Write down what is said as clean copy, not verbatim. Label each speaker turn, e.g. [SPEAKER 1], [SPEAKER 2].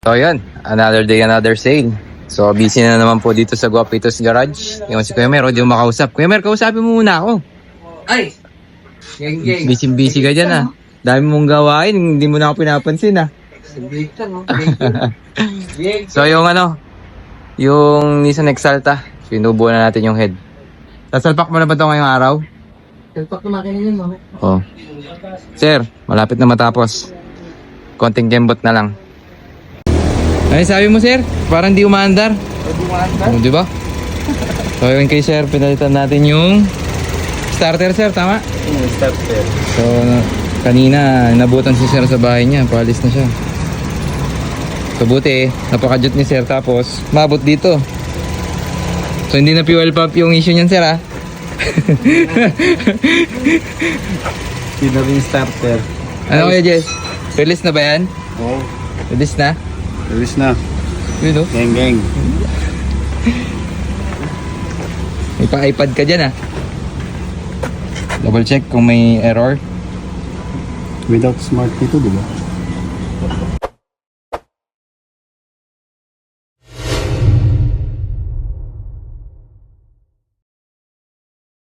[SPEAKER 1] So yun, another day, another sale. So busy na naman po dito sa Guapitos Garage. Yung si Kuya Mer, di mo makausap. Kuya Mer, kausapin mo muna ako.
[SPEAKER 2] Ay! Geng.
[SPEAKER 1] Busy ka dyan ah. Dami mong gawain, hindi mo na ako pinapansin ah.
[SPEAKER 2] Break lang,
[SPEAKER 1] So yung yung Nissan Exalta, sinubuan na natin yung head. Sasalpak mo na ba ito ngayong araw?
[SPEAKER 2] Salpak na makina yun, mama.
[SPEAKER 1] Oh. Sir, malapit na matapos. Konting gembot na lang. Ay, sabi mo sir, parang di umaandar. Oh, di ba? So yun kay sir, pinalitan natin yung starter sir, tama?
[SPEAKER 3] Starter.
[SPEAKER 1] So kanina, nabutan si sir sa bahay niya, paalis na siya. So buti napaka-jut ni sir tapos mabot dito. So hindi na fuel pump yung issue niyan sir ah.
[SPEAKER 3] Yun na rin starter.
[SPEAKER 1] Ano kaya Jess? Release na ba yan?
[SPEAKER 3] Oo.
[SPEAKER 1] Release na?
[SPEAKER 3] Release na.
[SPEAKER 1] Yun o.
[SPEAKER 3] Geng.
[SPEAKER 1] May pa-iPad ka dyan ah. Double check kung may error.
[SPEAKER 3] Without smart dito, di ba?